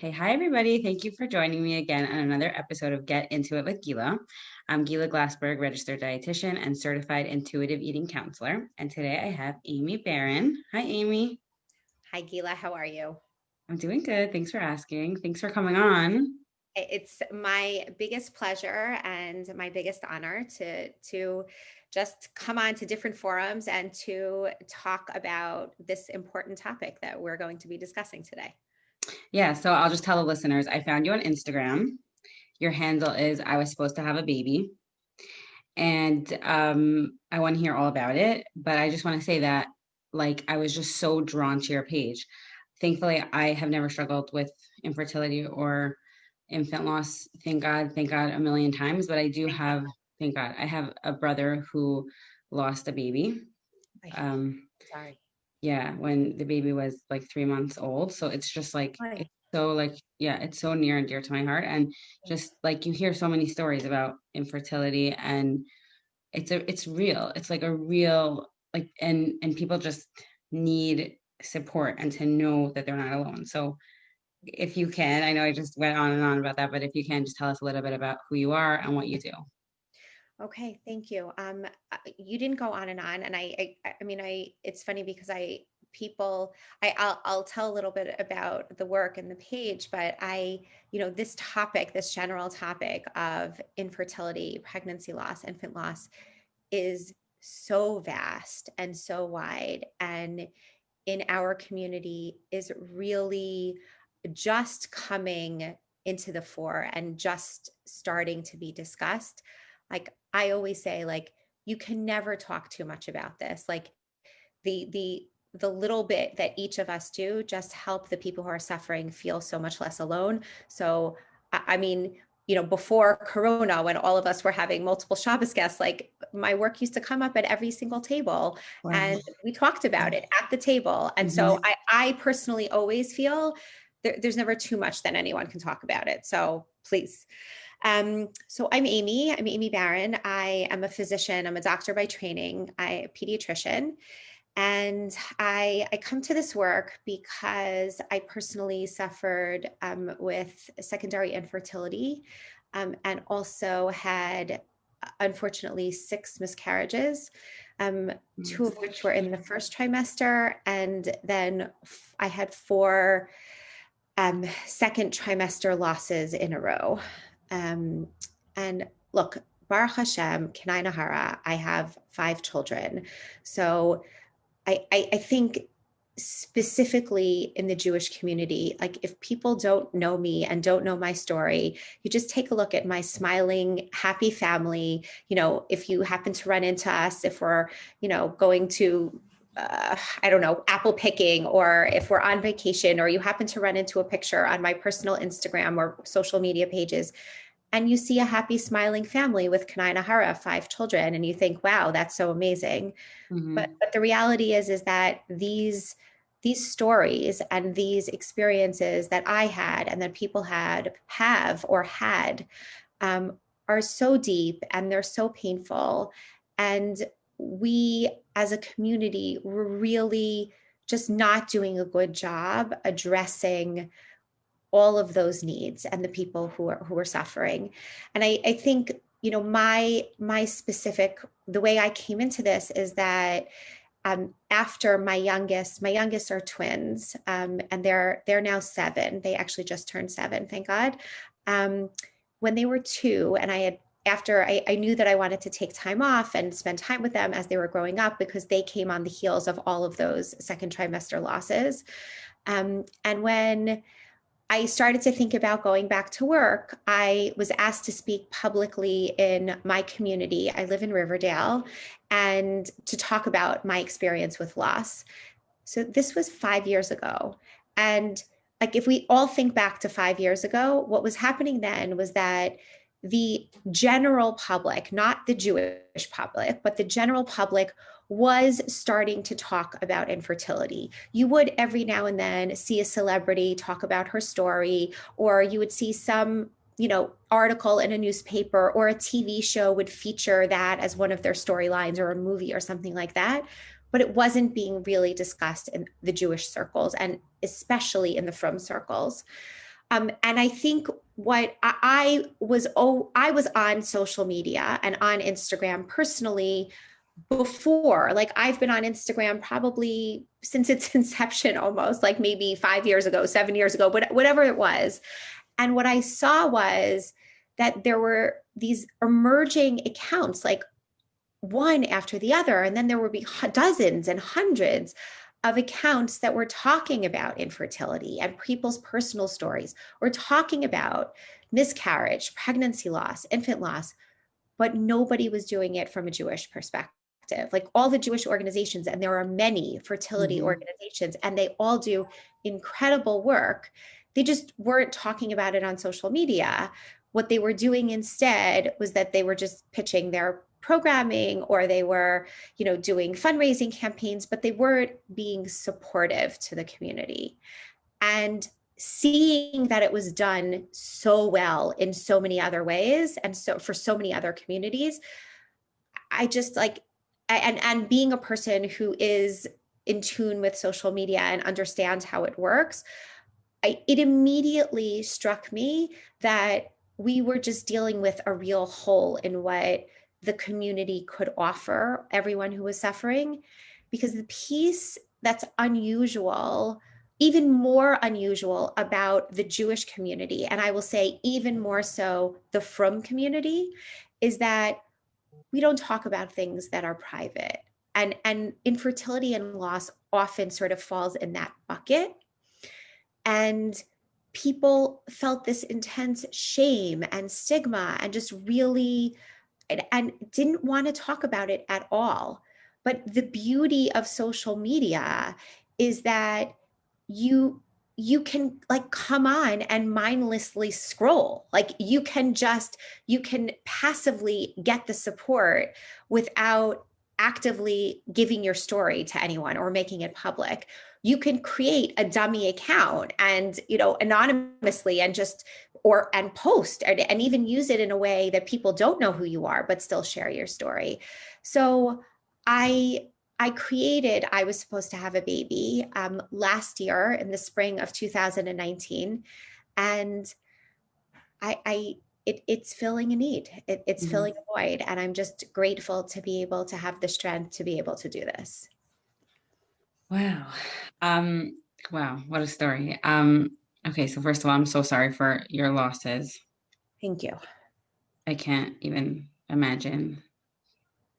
Okay, hi everybody. Thank you for joining me again on another episode of Get Into It with Gila. I'm Gila Glassberg, registered dietitian and certified intuitive eating counselor. And today I have Aimee Barron. Hi, Aimee. Hi, Gila. How are you? I'm doing good. Thanks for asking. Thanks for coming on. It's my biggest pleasure and my biggest honor to just come on to different forums and to talk about this important topic that we're going to be discussing today. Yeah, so I'll just tell the listeners I found you on Instagram. Your handle is I was supposed to have a baby. And I want to hear all about it. But I just want to say that, like, I was just so drawn to your page. Thankfully, I have never struggled with infertility or infant loss. Thank God a million times. But I do have, thank God, I have a brother who lost a baby. I- Um, Sorry. yeah, when the baby was like 3 months old. So it's just like, Hi. it's so like, yeah, it's so near and dear to my heart. And just like you hear so many stories about infertility, and it's real. It's like a real, like, and people just need support and to know that they're not alone. So if you can, I know I just went on and on about that, but if you can just tell us a little bit about who you are and what you do. Okay, thank you. You didn't go on and on, and I mean, it's funny because I'll tell a little bit about the work and the page, but this topic, this general topic of infertility, pregnancy loss, infant loss, is so vast and so wide, and in our community is really just coming into the fore and just starting to be discussed. Like I always say, like you can never talk too much about this. Like the little bit that each of us do just help the people who are suffering feel so much less alone. So I mean, before Corona, when all of us were having multiple Shabbos guests, like my work used to come up at every single table, Wow. and we talked about it at the table. And so Mhm. I personally always feel there's never too much that anyone can talk about it. So please. So I'm Aimee. I'm Aimee Barron. I am a physician. I'm a doctor by training. I'm a pediatrician. And I come to this work because I personally suffered with secondary infertility, and also had, unfortunately, 6 miscarriages, um, two of which were in the first trimester. And then I had four second trimester losses in a row. Um, and look, Baruch Hashem, Kenai Nahara, I have 5 children. So I think specifically in the Jewish community, like if people don't know me and don't know my story, you just take a look at my smiling, happy family. If you happen to run into us, if we're, going to, I don't know, apple picking, or if we're on vacation, or you happen to run into a picture on my personal Instagram or social media pages, and you see a happy, smiling family with Kanai Nahara, 5 children, and you think, wow, that's so amazing. But Mhm. but the reality is that these stories and these experiences that I had and that people have or had, um, are so deep and they're so painful. And we as a community were really just not doing a good job addressing all of those needs and the people who are suffering. And I think, my specific, the way I came into this is that, after my youngest are twins, and they're now 7. They actually just turned 7, thank God. Um, when they were 2, and after I knew that I wanted to take time off and spend time with them as they were growing up, because they came on the heels of all of those second trimester losses. And when I started to think about going back to work, I was asked to speak publicly in my community. I live in Riverdale, and to talk about my experience with loss. So this was 5 years ago. And like, if we all think back to 5 years ago, what was happening then was that the general public, not the Jewish public, but the general public was starting to talk about infertility. You would every now and then see a celebrity talk about her story, or you would see some, article in a newspaper, or a TV show would feature that as one of their storylines, or a movie or something like that. But it wasn't being really discussed in the Jewish circles, and especially in the Frum circles. And I think what I was on social media and on Instagram personally before. Like I've been on Instagram probably since its inception, almost like maybe 5 years ago, 7 years ago, but whatever it was. And what I saw was that there were these emerging accounts, like one after the other. And then there would be dozens and hundreds of accounts that were talking about infertility and people's personal stories, or talking about miscarriage, pregnancy loss, infant loss, but nobody was doing it from a Jewish perspective. Like all the Jewish organizations, and there are many fertility Mm-hmm. organizations, and they all do incredible work. They just weren't talking about it on social media. What they were doing instead was that they were just pitching their programming, or they were, doing fundraising campaigns, but they weren't being supportive to the community. And seeing that it was done so well in so many other ways, and so for so many other communities, I just like, and being a person who is in tune with social media and understands how it works, it immediately struck me that we were just dealing with a real hole in what the community could offer everyone who was suffering. Because the piece that's unusual, even more unusual about the Jewish community, and I will say even more so the Frum community, is that we don't talk about things that are private. And infertility and loss often sort of falls in that bucket. And people felt this intense shame and stigma, and just really and didn't want to talk about it at all. But the beauty of social media is that you you can like come on and mindlessly scroll. Like you can passively get the support without actively giving your story to anyone or making it public. You can create a dummy account and, anonymously, and just and post and even use it in a way that people don't know who you are, but still share your story. So I I was supposed to have a baby last year in the spring of 2019. And it's filling a need. It's Mm-hmm. filling a void. And I'm just grateful to be able to have the strength to be able to do this. Wow. Um, wow, what a story. Okay, so first of all, I'm so sorry for your losses. Thank you. I can't even imagine.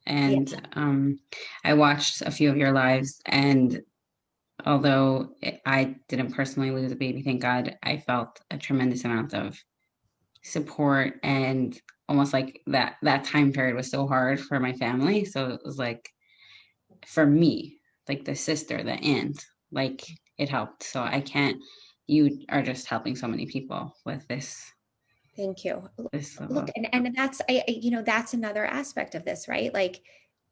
Yeah. And I watched a few of your lives, and although I didn't personally lose a baby, thank God, I felt a tremendous amount of support, and almost like that time period was so hard for my family. So it was like for me, like the sister, the aunt, like it helped. So I can't, you are just helping so many people with Thank you. this Look, level. and that's that's another aspect of this, right? Like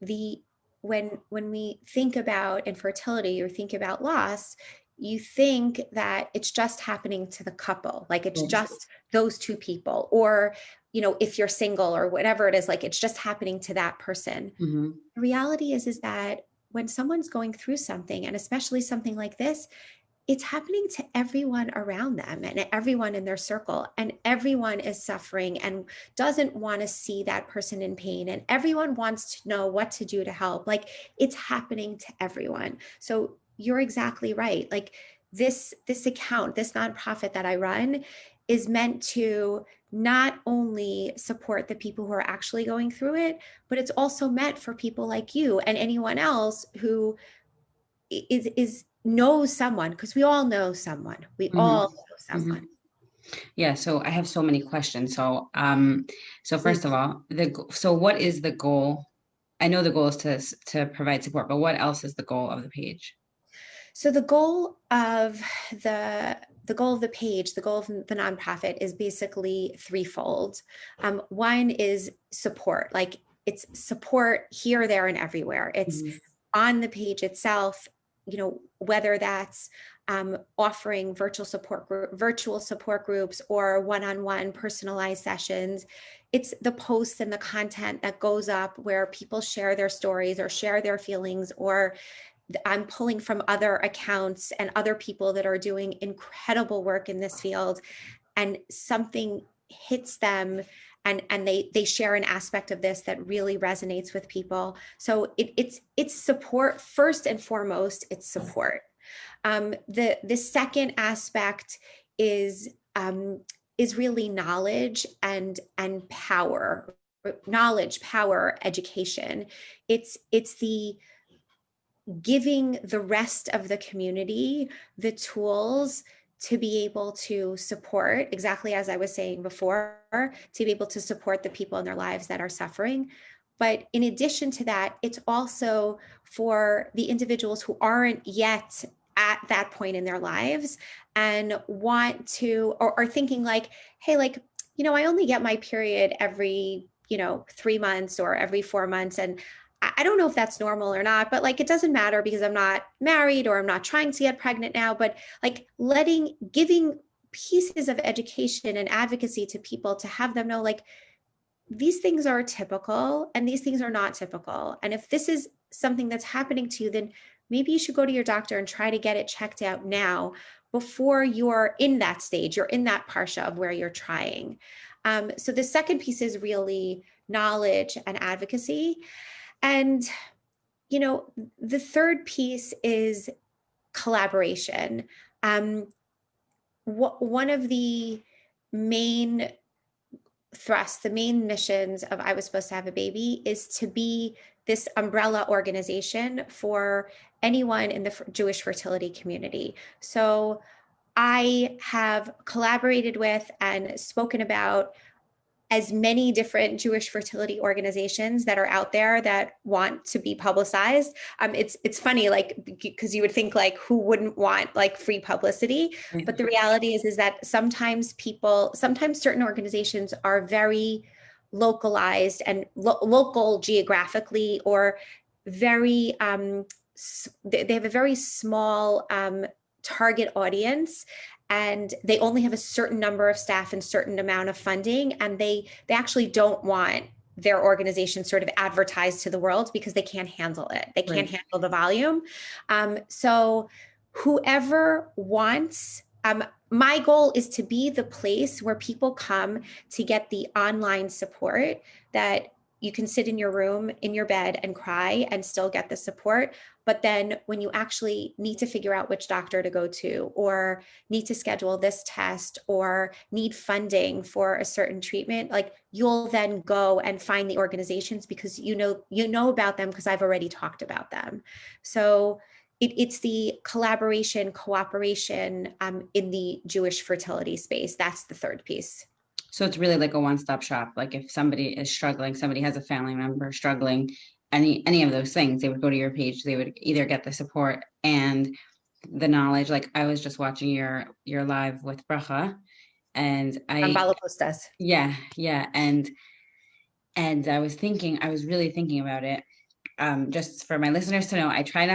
the when we think about infertility or think about loss, you think that it's just happening to the couple, like it's just those two people, or if you're single or whatever it is, like it's just happening to that person. Mm-hmm. The reality is that when someone's going through something, and especially something like this, it's happening to everyone around them and everyone in their circle, and everyone is suffering and doesn't want to see that person in pain, and everyone wants to know what to do to help. Like it's happening to everyone. So you're exactly right. Like this account, this nonprofit that I run, is meant to not only support the people who are actually going through it, but it's also meant for people like you and anyone else who is knows someone, because we all know someone. We all Mm-hmm. know Mm-hmm. someone. Yeah, so I have so many questions. So, so first Please. of all, so what is the goal? I know the goal is to provide support, but what else is the goal of the page? So the goal of the goal of the page, the goal of the nonprofit is basically threefold. One is support, like it's support here, there, and everywhere. It's Mm-hmm. on the page itself, whether that's offering virtual support groups or one-on-one personalized sessions. It's the posts and the content that goes up where people share their stories or share their feelings, or I'm pulling from other accounts and other people that are doing incredible work in this field, and something hits them, and they share an aspect of this that really resonates with people. So it's support first and foremost. It's support. The second aspect is really knowledge and power. Knowledge, power, education. It's the giving the rest of the community the tools to be able to support, exactly as I was saying before, to be able to support the people in their lives that are suffering. But in addition to that, it's also for the individuals who aren't yet at that point in their lives and want to, or are thinking like, hey, like, I only get my period every, 3 months or every 4 months. And I don't know if that's normal or not, but like, it doesn't matter because I'm not married or I'm not trying to get pregnant now, but like giving pieces of education and advocacy to people to have them know, like, these things are typical and these things are not typical. And if this is something that's happening to you, then maybe you should go to your doctor and try to get it checked out now before you're in that stage, you're in that parsha of where you're trying. So the second piece is really knowledge and advocacy. And, the third piece is collaboration. One of the main thrusts, the main missions of I Was Supposed to Have a Baby is to be this umbrella organization for anyone in the Jewish fertility community. So I have collaborated with and spoken about as many different Jewish fertility organizations that are out there that want to be publicized. It's funny, like, because you would think like, who wouldn't want like free publicity? But the reality is that sometimes certain organizations are very localized and local geographically, or very, they have a very small target audience, and they only have a certain number of staff and certain amount of funding, and they actually don't want their organization sort of advertised to the world because they can't handle it. They can't handle the volume. So whoever wants, my goal is to be the place where people come to get the online support that you can sit in your room, in your bed and cry and still get the support. But then when you actually need to figure out which doctor to go to, or need to schedule this test, or need funding for a certain treatment, like, you'll then go and find the organizations because you know about them because I've already talked about them. So it's the collaboration, cooperation in the Jewish fertility space. That's the third piece. So it's really like a one-stop shop. Like if somebody is struggling, somebody has a family member struggling, any of those things, they would go to your page. They would either get the support and the knowledge. Like I was just watching your live with Bracha, and yeah, and I was really thinking about it. Just for my listeners to know, I try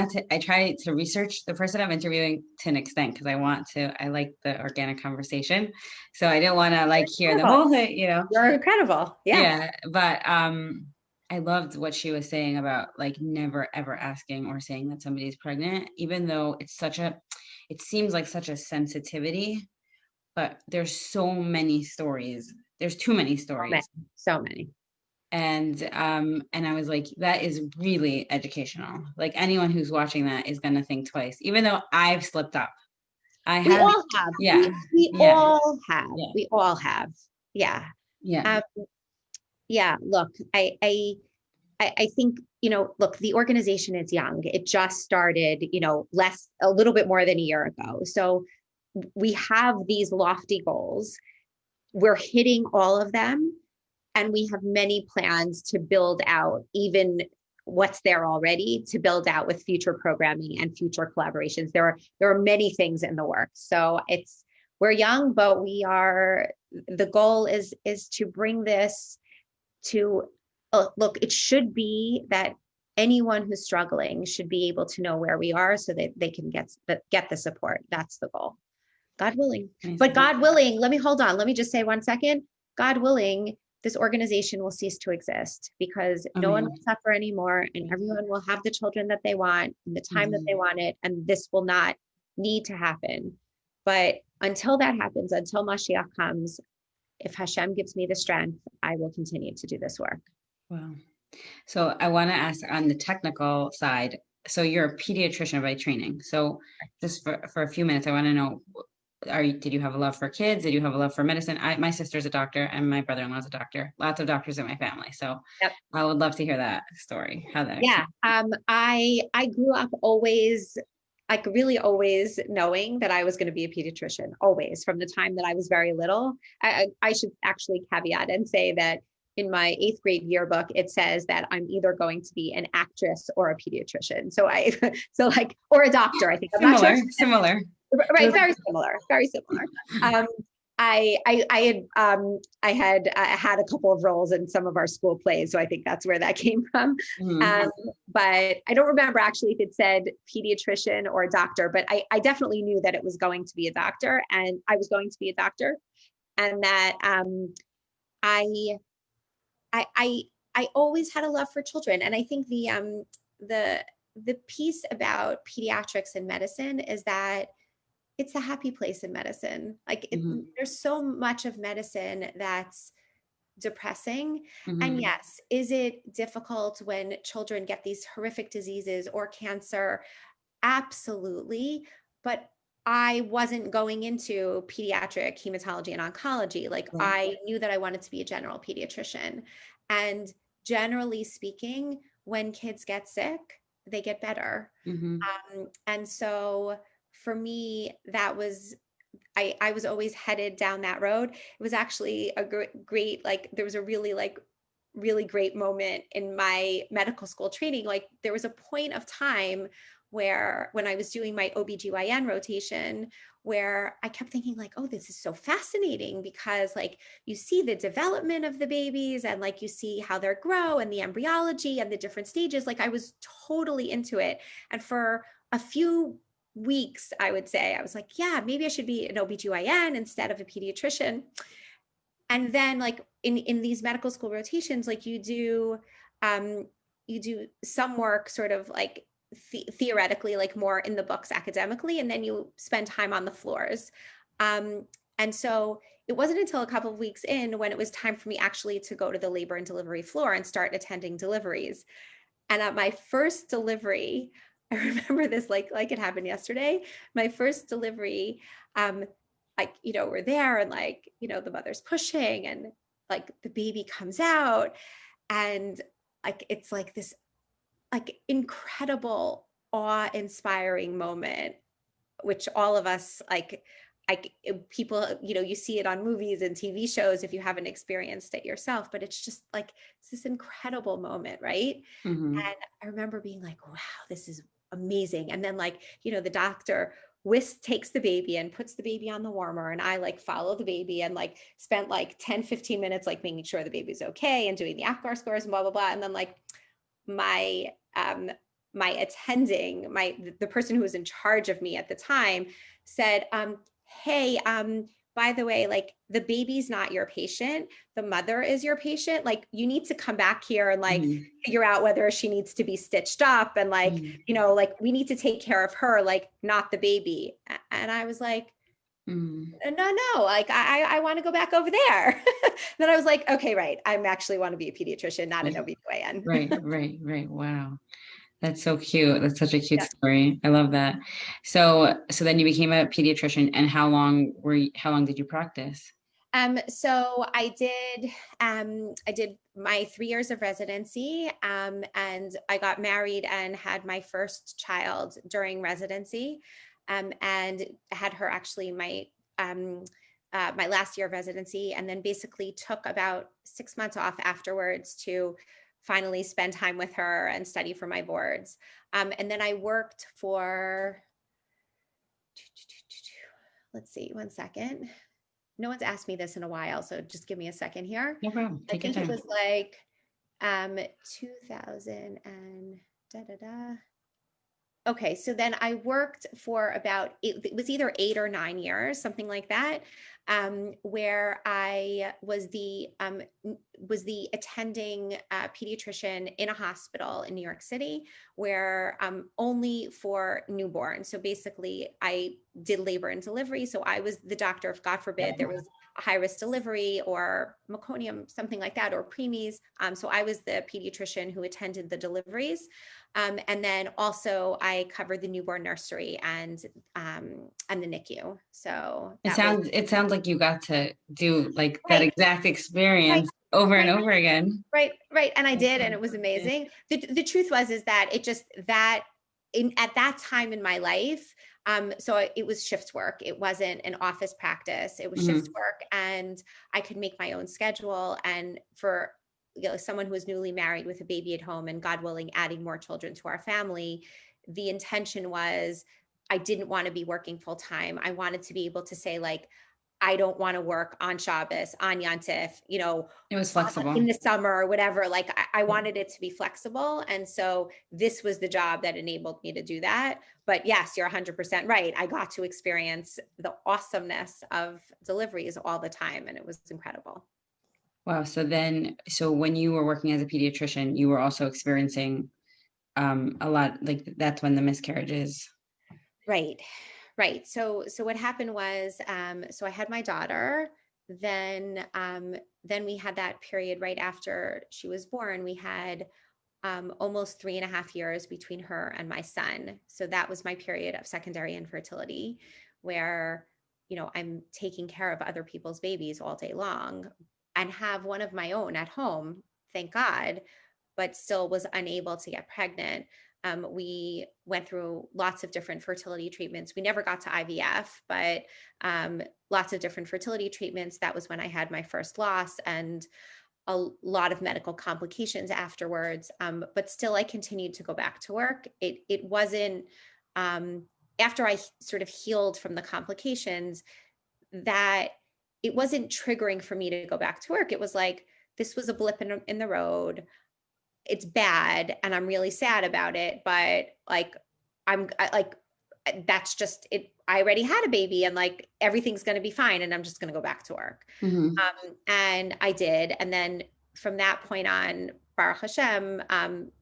to research the person I'm interviewing to an extent because I like the organic conversation. So I don't want to like hear the whole thing, You're incredible. Yeah. Yeah. But I loved what she was saying about like never ever asking or saying that somebody's pregnant, even though it seems like such a sensitivity, but there's so many stories. There's too many stories. So many. And I was like, that is really educational. Like anyone who's watching that is gonna think twice, even though I've slipped up. We all have. Yeah. We Yeah. all have. Yeah. We all have. Yeah. Yeah. Yeah. Look, I think, look, the organization is young. It just started, a little bit more than a year ago. So we have these lofty goals. We're hitting all of them. And we have many plans to build out even what's there already, to build out with future programming and future collaborations. There are many things in the works. So we're young, but the goal is to bring this to, look, it should be that anyone who's struggling should be able to know where we are so that they can get the support. That's the goal. God willing. But God willing, let me just say 1 second. God willing, this organization will cease to exist because Oh no one man. will suffer anymore and everyone will have the children that they want and the time that they Mhm. want it. And this will not need to happen. But until that happens, until Mashiach comes, if Hashem gives me the strength, I will continue to do this work. Wow. So I want to ask on the technical side. So you're a pediatrician by training. So just for a few minutes, I want to know, did you have a love for kids? Did you have a love for medicine? My sister's a doctor and my brother-in-law's a doctor. Lots of doctors in my family. So Yep. I would love to hear that story, how that Yeah. came. I grew up always, like really always knowing that I was going to be a pediatrician, always from the time that I was very little. I should actually caveat and say that in my 8th grade yearbook, it says that I'm either going to be an actress or a pediatrician. So like, or a doctor, I think. I'm not sure. Similar. Right, very similar, very similar. Um, I had had a couple of roles in some of our school plays, so I think that's where that came from. Mhm. Um, but I don't remember actually if it said pediatrician or doctor, but I definitely knew that it was going to be a doctor, and I was going to be a doctor, and that I I I I always had a love for children, and I think the the piece about pediatrics and medicine is that it's a happy place in medicine. Mhm. There's so much of medicine that's depressing. And Mhm. yes, is it difficult when children get these horrific diseases or cancer? Absolutely. But I wasn't going into pediatric hematology and oncology. Like Right. I knew that I wanted to be a general pediatrician. And generally speaking, when kids get sick, they get better. Mhm. And so for me, that was I was always headed down that road. It was actually a great, like there was a really great moment in my medical school training. Like there was a point of time where when I was doing my OBGYN rotation where I kept thinking like, oh, this is so fascinating because like you see the development of the babies and like you see how they grow and the embryology and the different stages. Like I was totally into it. And for a few weeks, I would say, I was like, yeah, maybe I should be an OBGYN instead of a pediatrician. And then like in these medical school rotations, like um, you do some work sort of like theoretically, like more in the books academically, and then you spend time on the floors. Um, and so it wasn't until a couple of weeks in when it was time for me actually to go to the labor and delivery floor and start attending deliveries. And at my first delivery, I remember this like it happened yesterday. My first delivery, um, like, we're there and like, the mother's pushing and like the baby comes out and like it's like this like incredible awe-inspiring moment which all of us like people you see it on movies and TV shows if you haven't experienced it yourself, but it's just like it's this incredible moment, right? Mhm. And I remember being like, wow, this is amazing. And then like the doctor takes the baby and puts the baby on the warmer and I like follow the baby and like spent like 10-15 minutes like making sure the baby's okay and doing the APGAR scores and blah blah blah. And then like my my attending, the person who was in charge of me at the time said, hey, by the way, like the baby's not your patient, the mother is your patient. Like you need to come back here and like Mhm. figure out whether she needs to be stitched up and like, Mhm. like we need to take care of her, like not the baby. And I was like, Mhm. no, like I want to go back over there. Then I was like, okay, right. I'm actually want to be a pediatrician, not an OBGYN. Right. Wow. That's so cute. That's such a cute Yeah. story. I love that. So then you became a pediatrician, and how long did you practice? So I did my 3 years of residency, and I got married and had my first child during residency, and had her actually my last year of residency, and then basically took about 6 months off afterwards to finally spend time with her and study for my boards. And then I worked for, let's see, one second. No one's asked me this in a while, so just give me a second here. No problem. I Take your think it time. was like 2000 and da da da. Okay, so then I worked for about it was either 8 or 9 years, something like that. where I was the attending pediatrician in a hospital in New York City, where only for newborns. So basically, I did labor and delivery. So I was the doctor if, God forbid, there was a high risk delivery or meconium, something like that, or preemies. So I was the pediatrician who attended the deliveries. And then also I covered the newborn nursery and the NICU. So It that was sounds like you got to do like that right, exact right, experience over and right, over again. right, right. And I did, and it was Yeah. amazing. The truth was is that it just that in at that time in my life, it was shift work. It wasn't an office practice. It was shift Mhm. work, and I could make my own schedule. And for someone who was newly married with a baby at home, and God willing, adding more children to our family, the intention was I didn't want to be working full time. I wanted to be able to say like, I don't want to work on Shabbos, on Yontif, It was flexible. in the summer or whatever. Like I wanted it to be flexible. And so this was the job that enabled me to do that. But yes, you're 100% right. I got to experience the awesomeness of deliveries all the time. And it was incredible. Wow. So when you were working as a pediatrician, you were also experiencing a lot, like that's when the miscarriages. Right. Right. So what happened was, so I had my daughter, then we had that period right after she was born. We had almost 3.5 years between her and my son. So that was my period of secondary infertility, where, I'm taking care of other people's babies all day long and have one of my own at home, thank God, but still was unable to get pregnant. We went through lots of different fertility treatments. We never got to IVF, but lots of different fertility treatments. That was when I had my first loss, and a lot of medical complications afterwards. But still, I continued to go back to work. It wasn't after I sort of healed from the complications that it wasn't triggering for me to go back to work. It was like, this was a blip in the road. It's bad, and I'm really sad about it. But like, like, that's just it. I already had a baby, and like everything's going to be fine, and I'm just going to go back to work. Mhm. And I did. And then from that point on, Baruch Hashem,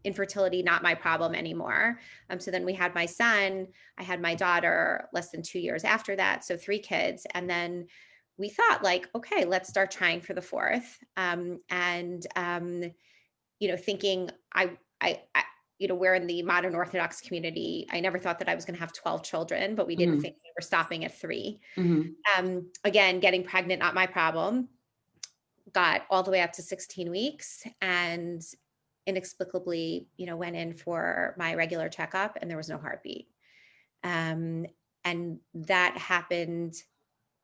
infertility, not my problem anymore. So then we had my son, I had my daughter less than 2 years after that. So 3 kids. And then we thought like, okay, let's start trying for the fourth. Thinking I we're in the modern Orthodox community. I never thought that I was going to have 12 children, but we didn't Mhm. think we were stopping at 3. Mhm. Again, getting pregnant, not my problem. Got all the way up to 16 weeks and inexplicably, went in for my regular checkup and there was no heartbeat. And that happened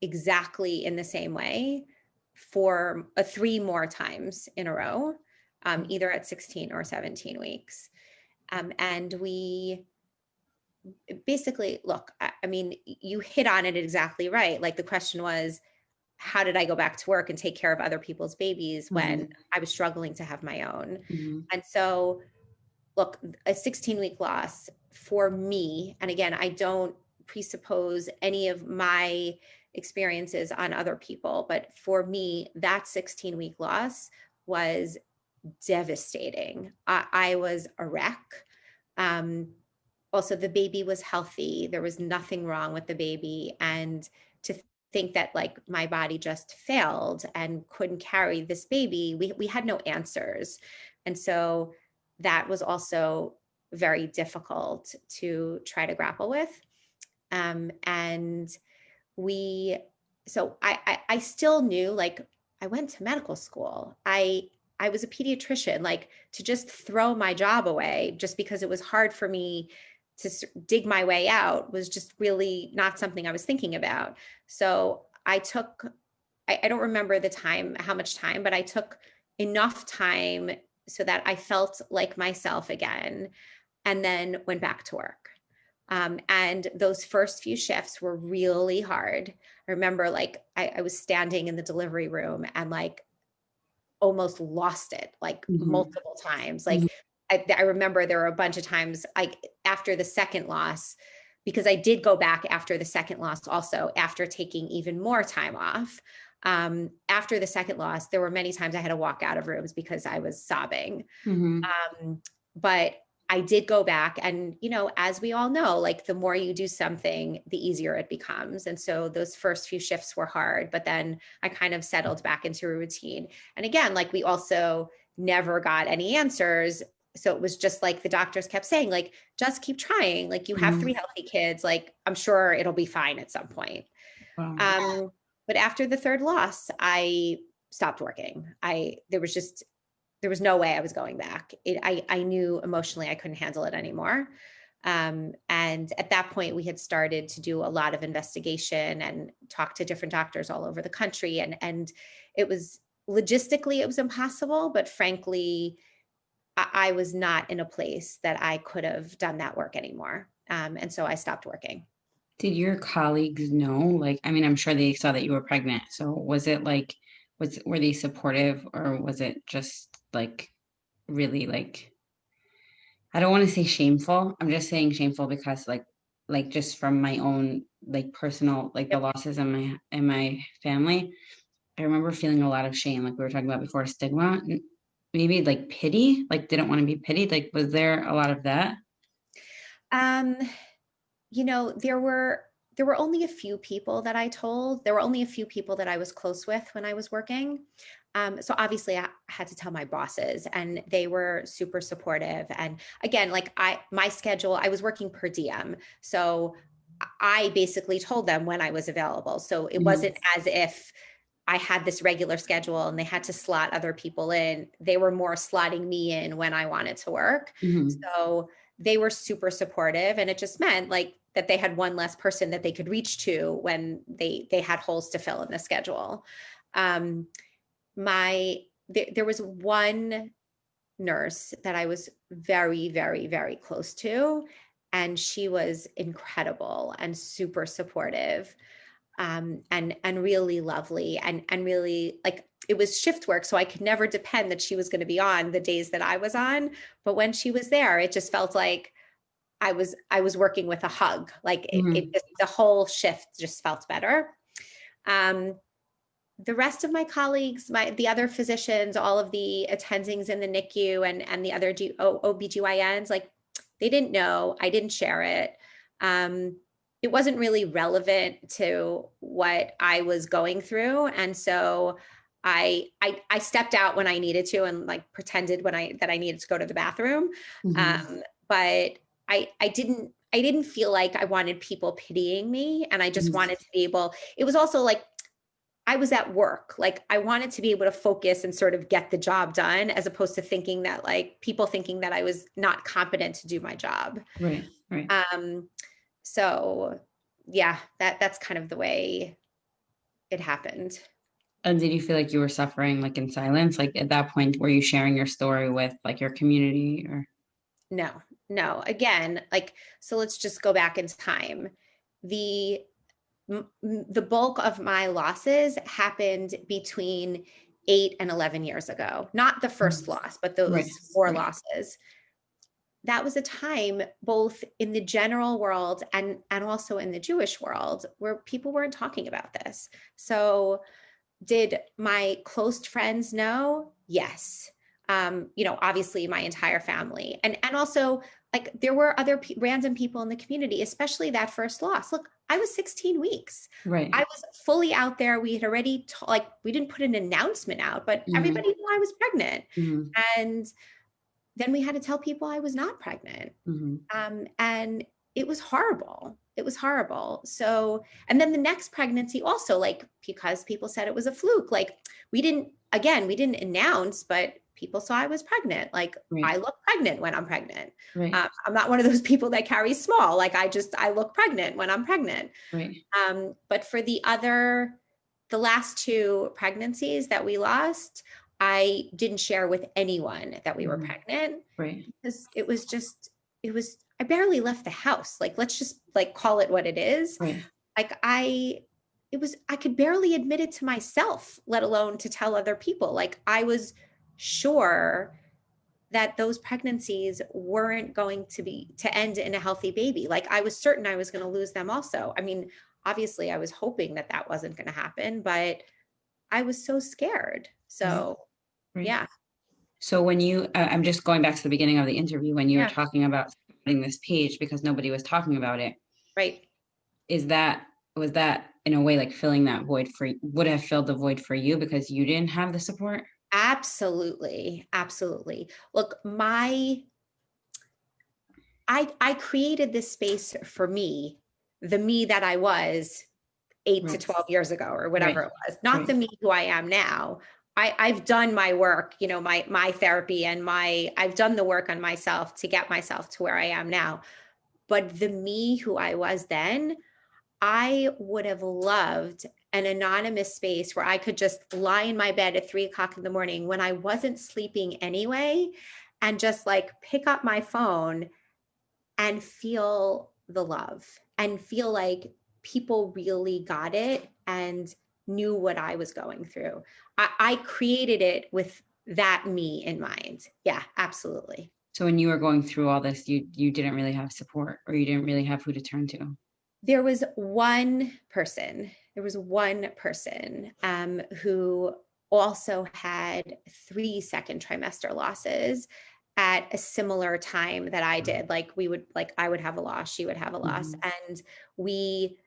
exactly in the same way for 3 more times in a row, either at 16 or 17 weeks. And we basically, look, I mean, you hit on it exactly right. Like the question was, how did I go back to work and take care of other people's babies when Mhm. I was struggling to have my own? Mhm. And so, look, a 16-week loss for me, and again, I don't presuppose any of my experiences on other people, but for me, that 16-week loss was devastating. I was a wreck. Um, Also, the baby was healthy. There was nothing wrong with the baby. And to think that like my body just failed and couldn't carry this baby, we had no answers. And so that was also very difficult to try to grapple with. And we so I still knew, like, I went to medical school. I was a pediatrician. Like, to just throw my job away just because it was hard for me to dig my way out was just really not something I was thinking about. So I took, I don't remember the time, how much time, but I took enough time so that I felt like myself again, and then went back to work. And those first few shifts were really hard. I remember like I was standing in the delivery room and like almost lost it like Mhm. multiple times. Mhm. Like I remember there were a bunch of times like after the second loss, because I did go back after the second loss also, after taking even more time off. After the second loss, there were many times I had to walk out of rooms because I was sobbing. Mm-hmm. But I did go back, and, as we all know, like the more you do something, the easier it becomes. And so those first few shifts were hard, but then I kind of settled back into a routine. And again, like we also never got any answers. So it was just like the doctors kept saying, like, just keep trying. Like, you have Mm-hmm. 3 healthy kids. Like, I'm sure it'll be fine at some point. Wow. But after the third loss, I stopped working. There was no way I was going back. I knew emotionally I couldn't handle it anymore. And at that point, we had started to do a lot of investigation and talk to different doctors all over the country. And it was logistically, it was impossible, but frankly, I was not in a place that I could have done that work anymore. And so I stopped working. Did your colleagues know? Like, I mean, I'm sure they saw that you were pregnant. So was it like, were they supportive, or was it just like really like, I don't want to say shameful. I'm just saying shameful because like just from my own like personal, like the Yep. losses in my family, I remember feeling a lot of shame, like we were talking about before, stigma, maybe like pity, like didn't want to be pitied. Like, was there a lot of that? Um, there were only a few people that I told. There were only a few people that I was close with when I was working. So obviously I had to tell my bosses, and they were super supportive. And again, like my schedule, I was working per diem. So I basically told them when I was available. So it Mm-hmm. wasn't as if I had this regular schedule and they had to slot other people in. They were more slotting me in when I wanted to work. Mm-hmm. So they were super supportive, and it just meant like that they had one less person that they could reach to when they had holes to fill in the schedule. Um, there was one nurse that I was very, very, very close to, and she was incredible and super supportive, and really lovely, and really, like, it was shift work, so I could never depend that she was going to be on the days that I was on. But when she was there, it just felt like I was working with a hug. Like Mm-hmm. the whole shift just felt better. Um, the rest of my colleagues, the other physicians, all of the attendings in the NICU, and the other OBGYNs, like, they didn't know. I didn't share it. It wasn't really relevant to what I was going through. And so I stepped out when I needed to, and like pretended that I needed to go to the bathroom. Mm-hmm. But I didn't feel like I wanted people pitying me, and I just Mm-hmm. wanted to be able, it was also like I was at work. Like, I wanted to be able to focus and sort of get the job done, as opposed to thinking that, like, people thinking that I was not competent to do my job. Right, right. Um, so yeah, that's kind of the way it happened. And did you feel like you were suffering like in silence? Like at that point, were you sharing your story with like your community or? No, no. Again, like, so let's just go back in time. The the bulk of my losses happened between 8 and 11 years ago. Not the first Mhm. loss, but Right, those four right. losses. That was a time, both in the general world and also in the Jewish world, where people weren't talking about this. So did my close friends know? Yes. Obviously my entire family, and also, like, there were other random people in the community, especially that first loss. Look, I was 16 weeks. I Right. was fully out there. We had already like, we didn't put an announcement out, but Mm-hmm. everybody knew I was pregnant. Mm-hmm. And then we had to tell people I was not pregnant. Mm-hmm. And it was horrible. It was horrible. So, and then the next pregnancy also, like, because people said it was a fluke, like, we didn't announce, but people saw I was pregnant. Like, Right, I look pregnant when I'm pregnant. right, I'm not one of those people that carries small. Like, I look pregnant when I'm pregnant. right. But for the last two pregnancies that we lost, I didn't share with anyone that we were Mm-hmm. pregnant, Right, because I barely left the house. Like, let's just, like, call it what it is. right. Like, I could barely admit it to myself, let alone to tell other people. Like, I was sure that those pregnancies weren't going to end in a healthy baby. Like I was certain I was going to lose them also. I mean, obviously I was hoping that that wasn't going to happen, but I was so scared. Right. So Right. yeah. So when I'm just going back to the beginning of the interview, when you were Yeah. talking about starting this page because nobody was talking about it, Right. is that, was that in a way like filling that void for, would have filled the void for you because you didn't have the support? Absolutely. Absolutely. Look, I created this space for me, the me that I was 8 to Right. 12 years ago or Right. whatever it was, not Right. the me who I am now. I've done my work, you know, my therapy and I've done the work on myself to get myself to where I am now. But the me who I was then, I would have loved an anonymous space where I could just lie in my bed at 3 o'clock in the morning when I wasn't sleeping anyway, and just like pick up my phone and feel the love and feel like people really got it and knew what I was going through. I created it with that me in mind. Yeah, absolutely. So when you were going through all this, you didn't really have support or you didn't really have who to turn to. There was one person, who also had 3 second trimester losses at a similar time that I did. Like I would have a loss, she would have a loss. Mhm. And we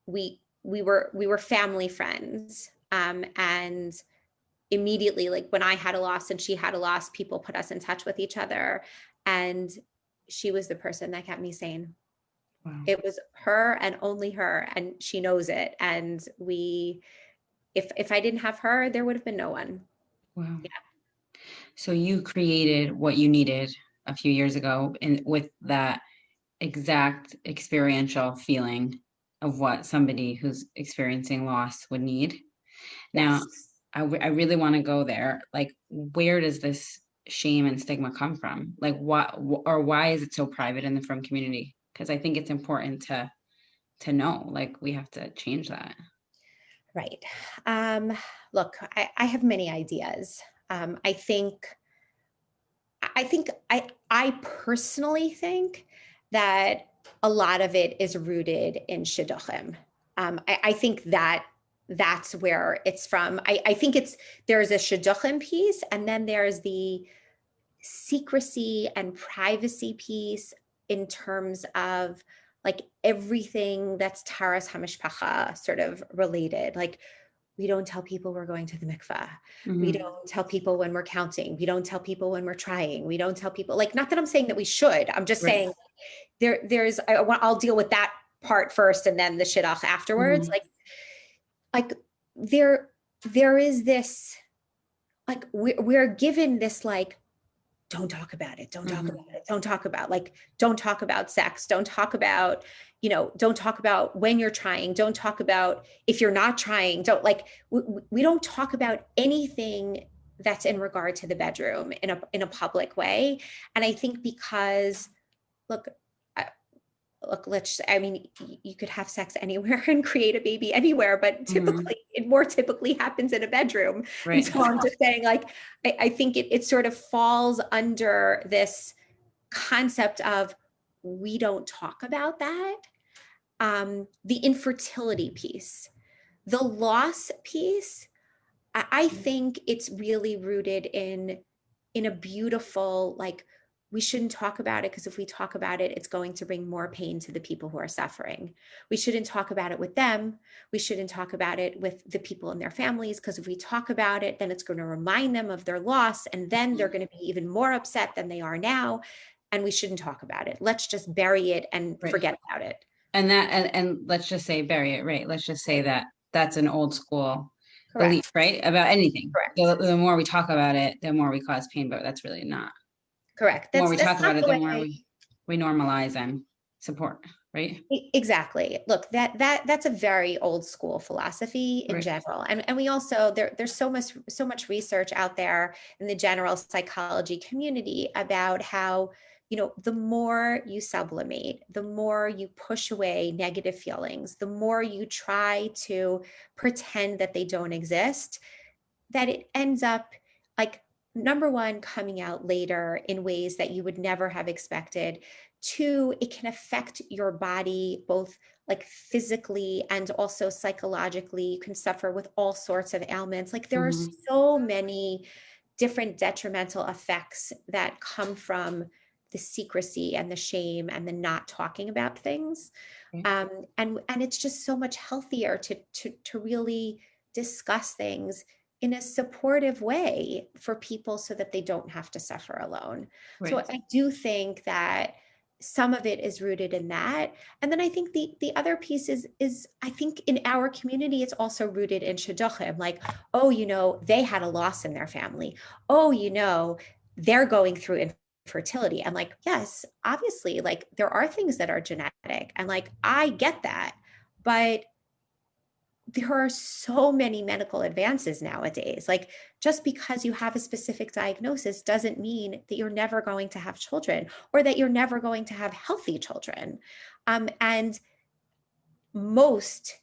we were family friends. And immediately, like when I had a loss and she had a loss, people put us in touch with each other. And she was the person that kept me sane. Wow. It was her and only her, and she knows it. And if I didn't have her, there would have been no one. Wow. Yeah. So you created what you needed a few years ago and with that exact experiential feeling of what somebody who's experiencing loss would need. Now, Yes. I really want to go there. Like, where does this shame and stigma come from? Like, what or why is it so private in the frum community? Because I think it's important to know. Like, we have to change that. Right. Um, Look, I have many ideas. I personally think that a lot of it is rooted in shidduchim. I think that that's where it's from. I think there's a shidduchim piece, and then there's the secrecy and privacy piece in terms of like everything that's Taras Hamishpacha sort of related. Like we don't tell people we're going to the mikvah. We Hmm. don't tell people when we're counting. We don't tell people when we're trying. We don't tell people, like, not that I'm saying that we should. I'm just Right. saying I'll deal with that part first and then the shidduch afterwards. Hmm. Like there there is this, like we're given this, like, don't talk about it, don't talk Hmm. about it, don't talk about, like, don't talk about sex, don't talk about, don't talk about when you're trying, don't talk about if you're not trying, don't, like, we don't talk about anything that's in regard to the bedroom in a public way. And I think because, look, look, I mean, you could have sex anywhere and create a baby anywhere, but Hmm. typically it more typically happens in a bedroom. And Right. so I'm just saying, like, I think it sort of falls under this concept of we don't talk about that. The infertility piece, the loss piece, I think it's really rooted in a beautiful, like, we shouldn't talk about it because if we talk about it, it's going to bring more pain to the people who are suffering. We shouldn't talk about it with them. We shouldn't talk about it with the people in their families, because if we talk about it, then it's going to remind them of their loss, and then they're going to be even more upset than they are now. And we shouldn't talk about it. Let's just bury it and Right. forget about it. And that and let's just say bury it, right? Let's just say Right. that that's an old school belief, Correct. right? About anything. Correct. The more we talk about it, the more we cause pain, but that's really not. Correct. The more That's we that's talk not about it, the the more way. we normalize and support, right? Exactly. Look, that's a very old school philosophy in Right. general. And we also, there's so much research out there in the general psychology community about how, the more you sublimate, the more you push away negative feelings, the more you try to pretend that they don't exist, that it ends up, like, number one, coming out later in ways that you would never have expected. Two, it can affect your body both like physically and also psychologically. You can suffer with all sorts of ailments. Like there are Hmm. so many different detrimental effects that come from the secrecy and the shame and the not talking about things. Okay. And it's just so much healthier to really discuss things in a supportive way for people so that they don't have to suffer alone. So Right. I do think that some of it is rooted in that. And then I think the other piece is I think in our community it's also rooted in shidduchim, like, oh, they had a loss in their family. Oh, they're going through infertility. And like, yes, obviously, like there are things that are genetic, and like I get that. But there are so many medical advances nowadays. Like, just because you have a specific diagnosis doesn't mean that you're never going to have children or that you're never going to have healthy children. And most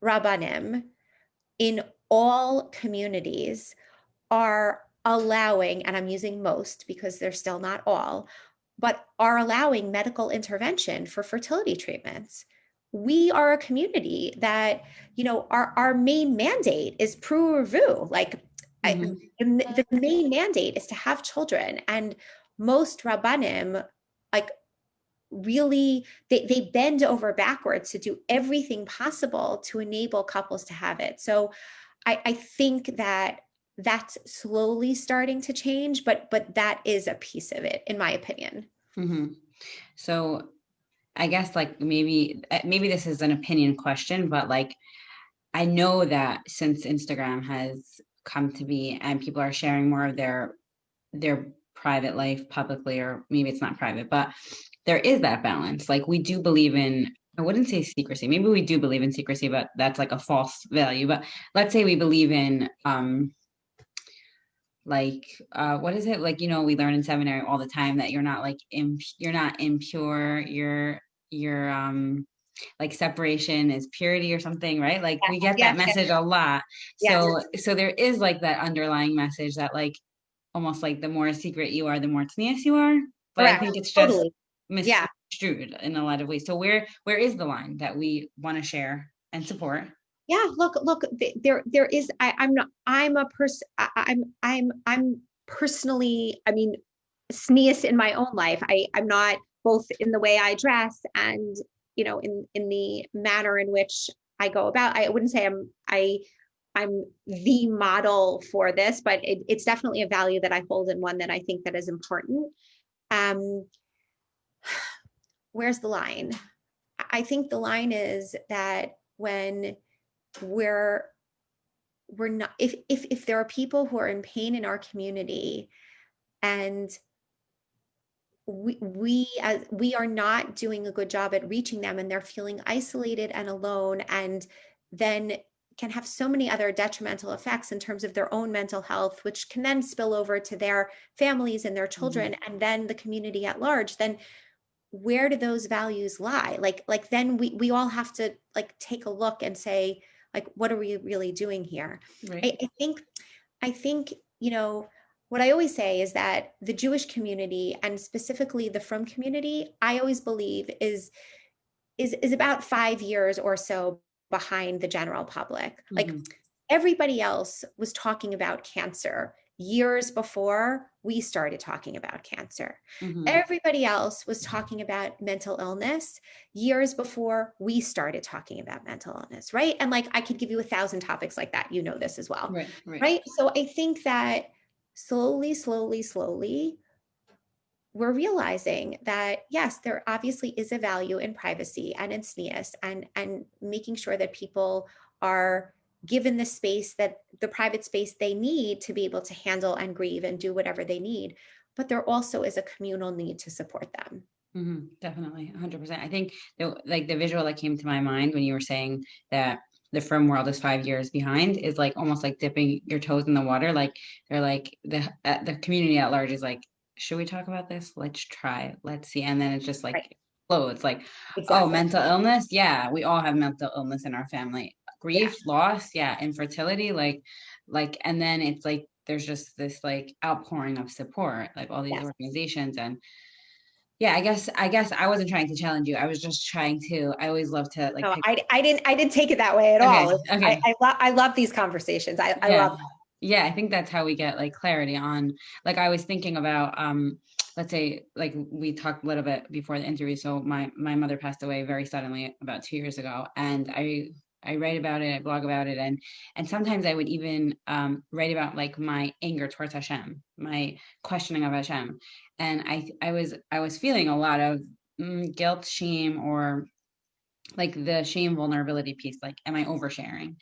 rabbanim in all communities are allowing, and I'm using most because they're still not all, but are allowing medical intervention for fertility treatments. We are a community that, our main mandate is pru-revu. Like, Hmm. the main mandate is to have children. And most rabbanim, like, really, they bend over backwards to do everything possible to enable couples to have it. So I think that that's slowly starting to change, but that is a piece of it, in my opinion. Hmm. So I guess like maybe this is an opinion question, but like I know that since Instagram has come to be and people are sharing more of their private life publicly, or maybe it's not private, but there is that balance. Like we do believe in, I wouldn't say secrecy. Maybe we do believe in secrecy, but that's like a false value. But let's say we believe in like what is it? Like, we learn in seminary all the time that you're not like you're not impure, you're like separation is purity or something, right? Like we get that Yes, yes, message a lot. yes, So there is like that underlying message that like almost like the more secret you are, the more tenacious you are. But I correct. think it's just Totally. Yeah. misconstrued in a lot of ways. So where is the line that we want to share and support? Yeah, look, there is, I'm not, I'm a person, I'm personally, I mean, sneeze in my own life. I'm not, both in the way I dress and, in the manner in which I go about. I wouldn't say I'm the model for this, but it's definitely a value that I hold and one that I think that is important. Um, where's the line? I think the line is that when we're we're not, if there are people who are in pain in our community, and we are not doing a good job at reaching them, and they're feeling isolated and alone, and then can have so many other detrimental effects in terms of their own mental health, which can then spill over to their families and their Mm-hmm. children and then the community at large. Then where do those values lie? Like then we all have to like take a look and say, like, what are we really doing here? Right. I think what I always say is that the Jewish community, and specifically the Frum community, I always believe is about 5 years or so behind the general public. Like, Mm-hmm. everybody else was talking about cancer years before we started talking about cancer. Mm-hmm. Everybody else was talking about mental illness years before we started talking about mental illness, right? And like I could give you 1,000 topics like that. You know this as well, Right. Right. right? So I think that slowly, slowly, slowly, we're realizing that yes, there obviously is a value in privacy and in SNEAS, and making sure that people are given the space, that the private space they need to be able to handle and grieve and do whatever they need. But there also is a communal need to support them. Mm-hmm. Definitely, 100%. I think the visual that came to my mind when you were saying that the firm world is 5 years behind is like almost like dipping your toes in the water. Like they're like the community at large is like, should we talk about this? Let's try. Let's see. And then it's just like Right. flows. Like, oh, Exactly. mental illness. Yeah, we all have mental illness in our family. Yeah. Grief, loss. Yeah, infertility. Like, and then it's like there's just this like outpouring of support, like all these Yes. organizations. And yeah, I guess I wasn't trying to challenge you. I was just trying to, I always love to like No, pick. I didn't take it that way at Okay, all. okay. I love these conversations. I Yeah. love them. Yeah, I think that's how we get like clarity on, like I was thinking about let's say like we talked a little bit before the interview. So my mother passed away very suddenly about 2 years ago, and I write about it, I blog about it, and sometimes I would even write about like my anger towards Hashem, my questioning of Hashem. And I was feeling a lot of guilt, shame, or like the shame vulnerability piece, like am I oversharing?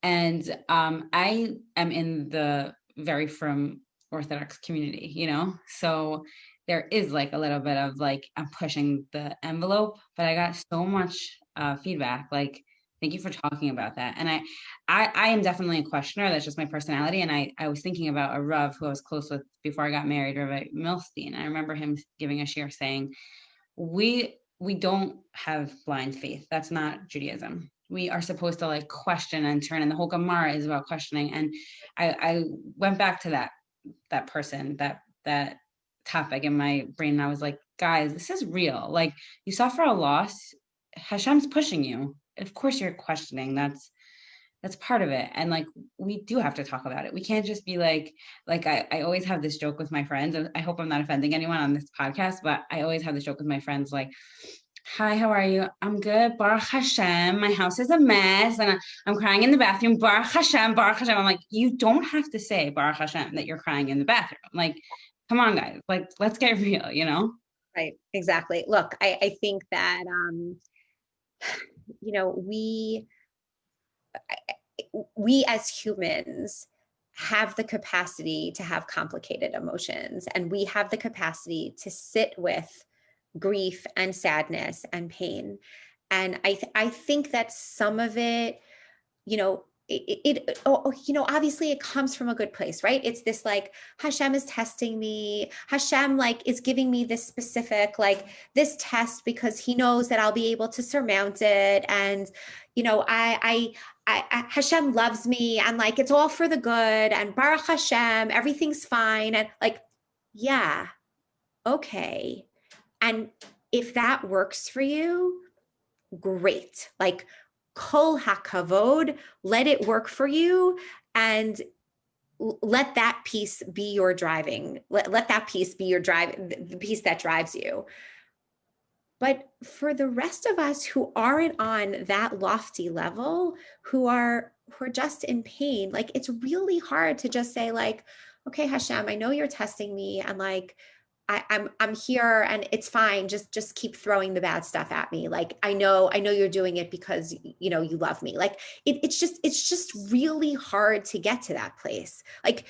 And I am in the very from Orthodox community, so there is like a little bit of like I'm pushing the envelope, but I got so much feedback, like thank you for talking about that. And I am definitely a questioner. That's just my personality. And I was thinking about a Rav who I was close with before I got married, Rav Milstein. I remember him giving a shir saying, we don't have blind faith. That's not Judaism. We are supposed to like question and turn, and the whole Gemara is about questioning. And I went back to that person, that topic in my brain, and I was like, guys, this is real. Like you suffer a loss, Hashem's pushing you. Of course you're questioning. That's part of it. And like we do have to talk about it. We can't just be like I always have this joke with my friends, and I hope I'm not offending anyone on this podcast, but I always have this joke with my friends like, hi, how are you? I'm good. Baruch Hashem. My house is a mess and I'm crying in the bathroom. Baruch Hashem, Baruch Hashem. I'm like, you don't have to say Baruch Hashem that you're crying in the bathroom. Like, come on, guys. Like, let's get real. Right. Exactly. Look, I think that, you know, we as humans have the capacity to have complicated emotions, and we have the capacity to sit with grief and sadness and pain. And I think that some of it, you know, obviously it comes from a good place, right? It's this like Hashem is testing me. Hashem like is giving me this specific like this test because he knows that I'll be able to surmount it. And Hashem loves me, and like it's all for the good. And Baruch Hashem, everything's fine. And like, yeah, okay. And if that works for you, great. Like kol hakavod, let it work for you, and let that piece be your driving. Let that piece be your drive, the piece that drives you. But for the rest of us who aren't on that lofty level, who are just in pain, like it's really hard to just say like, okay, Hashem, I know you're testing me, and like I'm here and it's fine. Just keep throwing the bad stuff at me. Like I know you're doing it because you love me. Like it's just really hard to get to that place. Like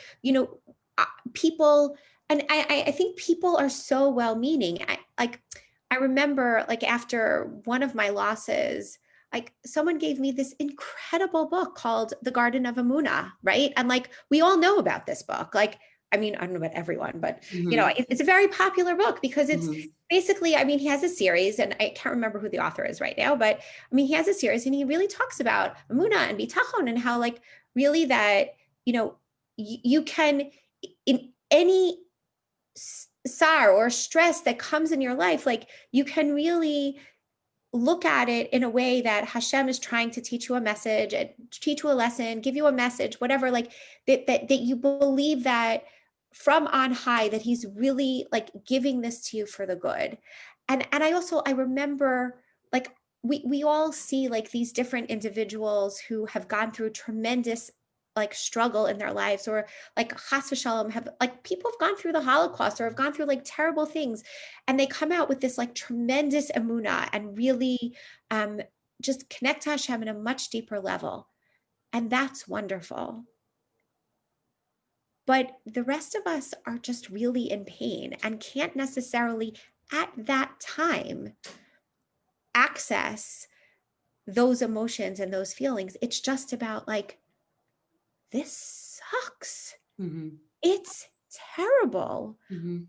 people, and I think people are so well-meaning. I remember like after one of my losses, like someone gave me this incredible book called The Garden of Emunah, right? And like we all know about this book. Like I mean, I don't know about everyone, but it's a very popular book because it's basically, I mean, he has a series, and I can't remember who the author is right now, but I mean, he has a series and he really talks about Emunah and Bitachon and how like really that, you can, in any sorrow or stress that comes in your life, like you can really look at it in a way that Hashem is trying to teach you a message, teach you a lesson, give you a message, whatever, like that you believe that from on high, that he's really like giving this to you for the good. And I remember like we all see like these different individuals who have gone through tremendous like struggle in their lives, or like chas v'shalom, have like people have gone through the Holocaust or have gone through like terrible things, and they come out with this like tremendous emunah and really just connect to Hashem in a much deeper level. And that's wonderful. But the rest of us are just really in pain and can't necessarily at that time access those emotions and those feelings. It's just about like, this sucks. Mm-hmm. It's terrible. Mm-hmm.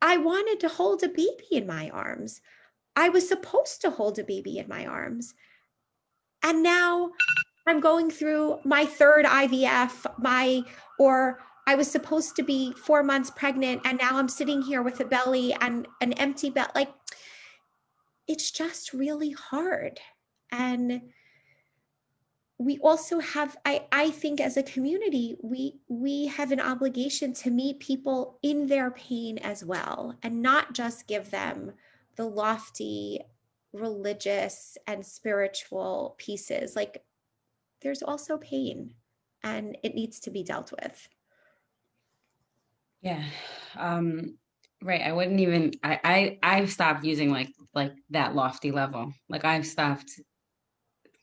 I wanted to hold a baby in my arms. I was supposed to hold a baby in my arms. And now I'm going through my third IVF, or I was supposed to be 4 months pregnant and now I'm sitting here with a belly and an empty belly. Like, it's just really hard. And we also have, I think as a community, we have an obligation to meet people in their pain as well, and not just give them the lofty religious and spiritual pieces. Like, there's also pain and it needs to be dealt with. Yeah. Right. I wouldn't even I've stopped using like that lofty level. Like I've stopped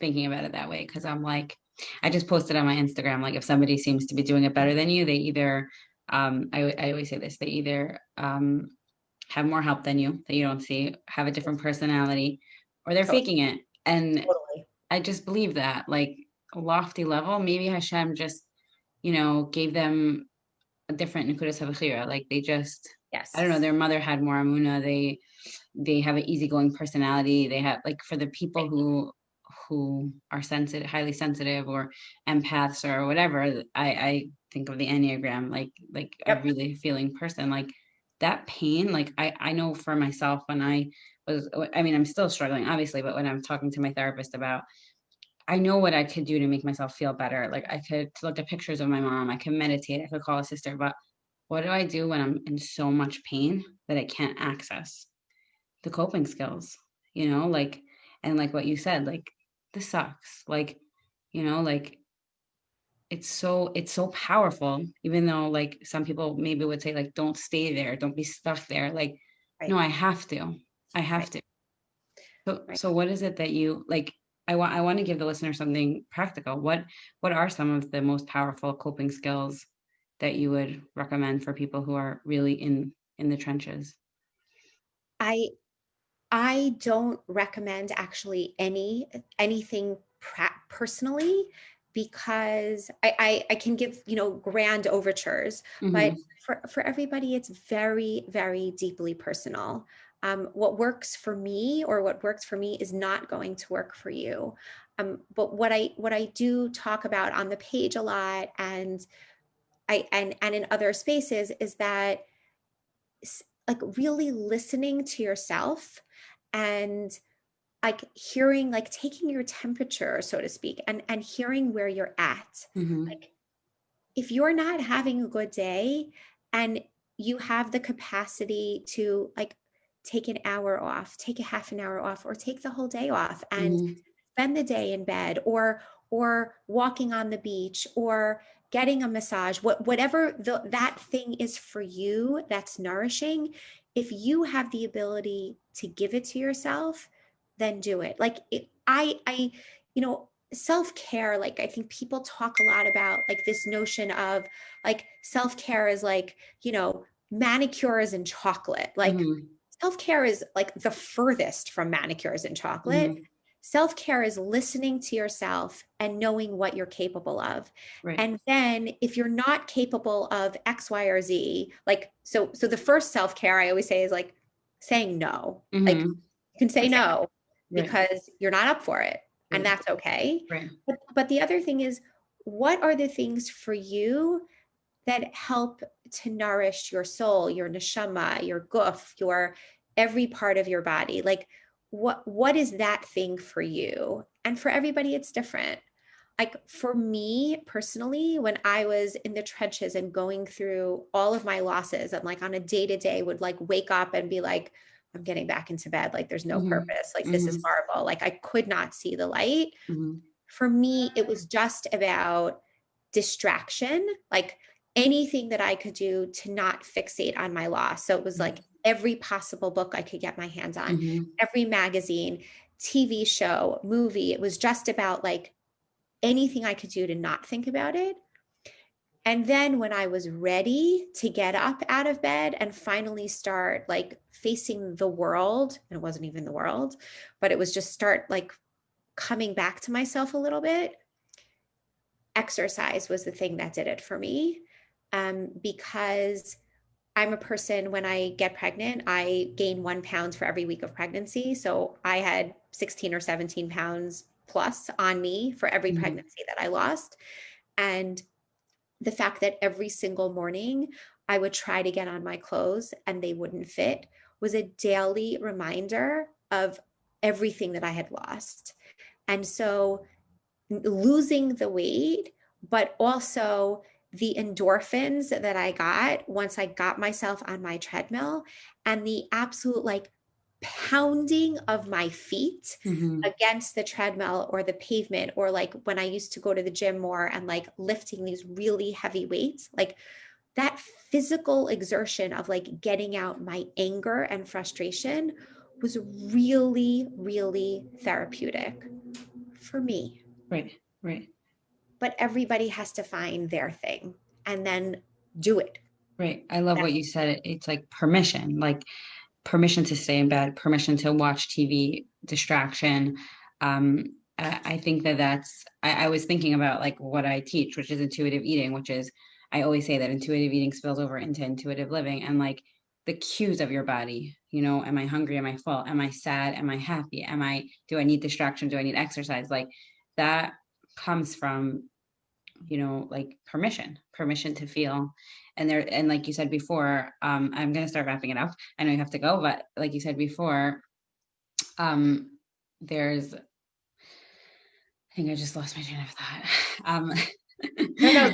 thinking about it that way because I'm like, I just posted on my Instagram, like if somebody seems to be doing it better than you, they either I always say this, they either have more help than you that you don't see, have a different personality, or they're Totally. faking it. And Totally. I just believe that, like a lofty level, maybe Hashem just, gave them a different Nikudas Havachira. Like they just, I Yes. don't know, their mother had more Amuna. They have an easygoing personality. They have, like, for the people Right. who are sensitive, highly sensitive, or empaths or whatever. I think of the Enneagram, like a Yep. really feeling person. Like that pain, like I know for myself when I mean, I'm still struggling, obviously, but when I'm talking to my therapist about, I know what I could do to make myself feel better. Like I could look at pictures of my mom, I could meditate, I could call a sister, but what do I do when I'm in so much pain that I can't access the coping skills, like, and like what you said, like this sucks. Like, like it's so powerful, even though like some people maybe would say like don't stay there, don't be stuck there. Like, Right. no, I have to. I have Right. to. So Right. so what is it that you like? I want to give the listener something practical. What are some of the most powerful coping skills that you would recommend for people who are really in the trenches? I I don't recommend actually anything personally, because I can give, grand overtures, but Mm-hmm. for everybody, it's very, very deeply personal. What works for me, or what works for me, is not going to work for you. But what I do talk about on the page a lot, and and in other spaces, is that, like, really listening to yourself, and like hearing, like taking your temperature, so to speak, and hearing where you're at. Mm-hmm. Like, if you're not having a good day and you have the capacity to, like, take an hour off, take a half an hour off, or take the whole day off and Mm-hmm. spend the day in bed, or walking on the beach, or getting a massage, whatever that thing is for you that's nourishing, if you have the ability to give it to yourself, then do it. Like, self-care, like, I think people talk a lot about, like, this notion of, like, self-care is like, manicures and chocolate. Like, Mm-hmm. self-care is like the furthest from manicures and chocolate. Mm-hmm. Self-care is listening to yourself and knowing what you're capable of. Right. And then if you're not capable of X, Y, or Z, like, so the first self-care I always say is, like, saying no. Like, Mm-hmm. you can say no Right. because you're not up for it, and Right. that's okay. Right. But the other thing is, what are the things for you that help to nourish your soul, your neshama, your guf, your every part of your body? Like, what is that thing for you? And for everybody, it's different. Like, for me personally, when I was in the trenches and going through all of my losses, and, like, on a day to day would, like, wake up and be like, I'm getting back into bed. Like, there's no Mm-hmm. purpose. Like, this is Mm-hmm. horrible. Like, I could not see the light. Mm-hmm. For me, it was just about distraction, like anything that I could do to not fixate on my loss. So it was like every possible book I could get my hands on, Mm-hmm. every magazine, TV show, movie. It was just about, like, anything I could do to not think about it. And then when I was ready to get up out of bed and finally start, like, facing the world, and it wasn't even the world, but it was just start, like, coming back to myself a little bit, exercise was the thing that did it for me. Because I'm a person, when I get pregnant, I gain 1 pound for every week of pregnancy. So I had 16 or 17 pounds plus on me for every Mm-hmm. pregnancy that I lost. And the fact that every single morning I would try to get on my clothes and they wouldn't fit was a daily reminder of everything that I had lost. And so losing the weight, but also the endorphins that I got once I got myself on my treadmill, and the absolute like pounding of my feet Mm-hmm. against the treadmill or the pavement, or like when I used to go to the gym more and like lifting these really heavy weights, like that physical exertion of like getting out my anger and frustration was really, really therapeutic for me. Right, right, But everybody has to find their thing and then do it. right. I love That, what you said. It's like permission to stay in bed, permission to watch TV, distraction. I think I was thinking about like what I teach, which is intuitive eating, which is, I always say that intuitive eating spills over into intuitive living, and like the cues of your body, am I hungry? Am I full? Am I sad? Am I happy? Do I need distraction? Do I need exercise? Like that comes from, like permission to feel. And like you said before, I'm going to start wrapping it up. I know you have to go, but like you said before, um there's, I think I just lost my train of thought. no,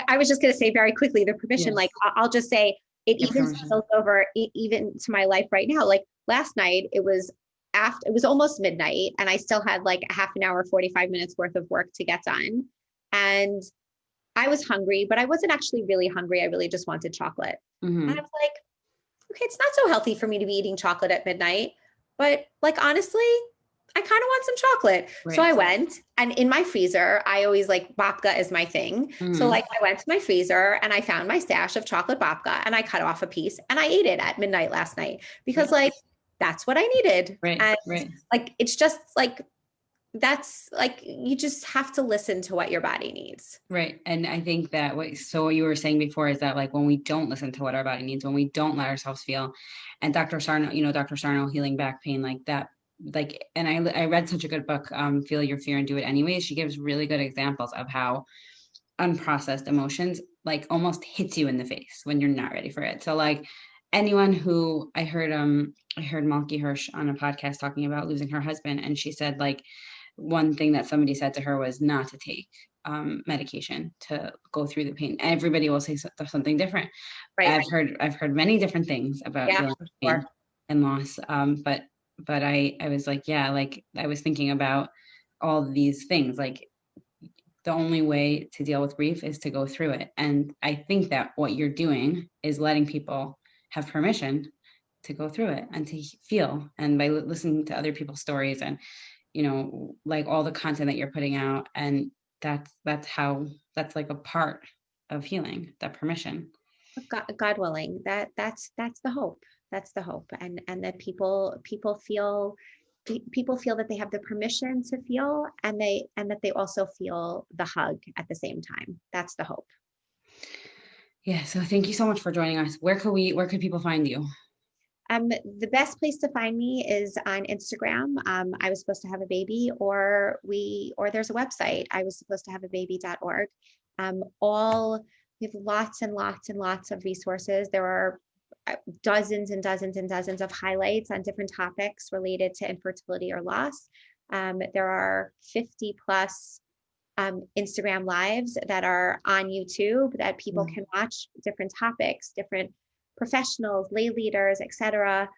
I was just going to say very quickly the permission, Yes. like I'll just say it Yeah, even permission. spills over even to my life right now. Like last night, it was almost midnight and I still had like a half an hour, 45 minutes worth of work to get done. And I was hungry, but I wasn't actually really hungry. I really just wanted chocolate. And I Hmm. was like, okay, it's not so healthy for me to be eating chocolate at midnight, but like honestly, I kind of want some chocolate. So Right. I went, and in my freezer, I always like babka is my thing. So Hmm. like I went to my freezer and I found my stash of chocolate babka and I cut off a piece and I ate it at midnight last night because Right, like that's what I needed. right, And right, like it's just like that's like you just have to listen to what your body needs. right. And I think that what you were saying before is that like when we don't listen to what our body needs, when we don't let ourselves feel, and Dr. Sarno, Dr. Sarno, healing back pain, like that, like, and I read such a good book, Feel Your Fear and Do It Anyway. She gives really good examples of how unprocessed emotions like almost hits you in the face when you're not ready for it. So like anyone who I heard Malky Hirsch on a podcast talking about losing her husband, and she said like one thing that somebody said to her was not to take medication to go through the pain. Everybody will say something different. Right. I've heard many different things about Yeah, dealing for with sure. pain and loss. But I was like, yeah, like I was thinking about all these things. Like the only way to deal with grief is to go through it. And I think that what you're doing is letting people have permission to go through it and to feel. And by listening to other people's stories and, like all the content that you're putting out. And that's like a part of healing, that permission. God willing, that's the hope. That's the hope, and that people feel that they have the permission to feel, and that they also feel the hug at the same time. That's the hope. Yeah. So thank you so much for joining us. Where could people find you? The best place to find me is on Instagram. I was supposed to have a baby, or there's a website. I was supposed to have a baby.org. All We have lots and lots and lots of resources. There are dozens and dozens and dozens of highlights on different topics related to infertility or loss. There are 50 plus Instagram lives that are on YouTube that people Mm. can watch, different topics, different professionals, lay leaders, etc.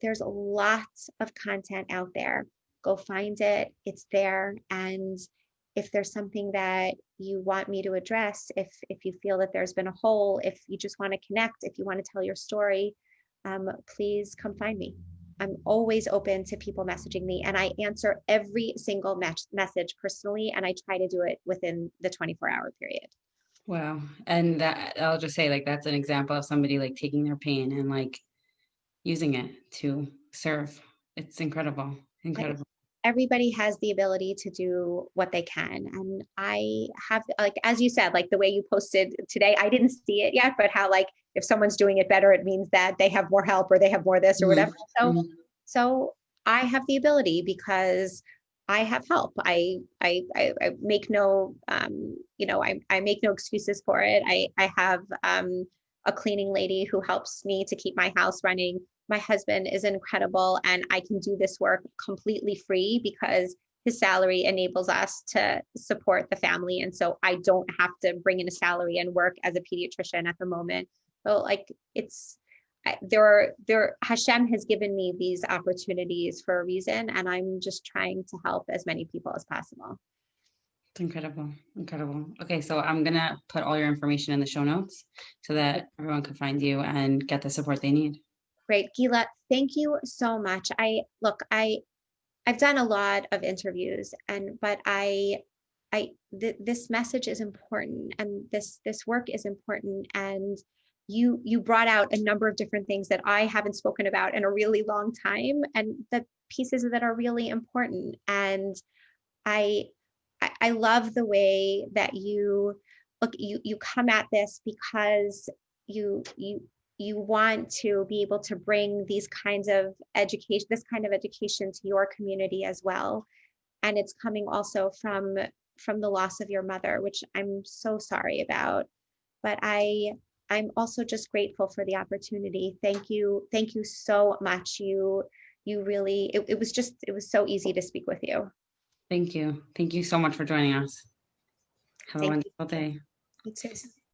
There's lots of content out there. Go find it. It's there. And if there's something that you want me to address, if you feel that there's been a hole, if you just want to connect, if you want to tell your story, please come find me. I'm always open to people messaging me, and I answer every single message personally, and I try to do it within the 24-hour period. Wow. And that, I'll just say, like, that's an example of somebody like taking their pain and like using it to serve. It's incredible. Incredible. Everybody has the ability to do what they can. And I have, like, as you said, like the way you posted today, I didn't see it yet, but how, like, if someone's doing it better, it means that they have more help or they have more this or Mhm. whatever. So, Mhm. so I have the ability because I have help. I make no, I make no excuses for it. I have a cleaning lady who helps me to keep my house running. My husband is incredible, and I can do this work completely free because his salary enables us to support the family. And so I don't have to bring in a salary and work as a pediatrician at the moment. So like it's Hashem has given me these opportunities for a reason, and I'm just trying to help as many people as possible. It's incredible. Incredible. Okay, so I'm gonna put all your information in the show notes so that everyone can find you and get the support they need. Great, Gila, thank you so much. I've done a lot of interviews, and but this message is important, and this work is important, and you brought out a number of different things that I haven't spoken about in a really long time, and the pieces that are really important. And I I love the way that you come at this because you you you want to be able to bring these kinds of education, this kind of education to your community as well. And it's coming also from the loss of your mother, which I'm so sorry about. But I'm also just grateful for the opportunity. Thank you so much. You really it was so easy to speak with you. Thank you. Thank you so much for joining us. Have a Thank wonderful you. day. You too.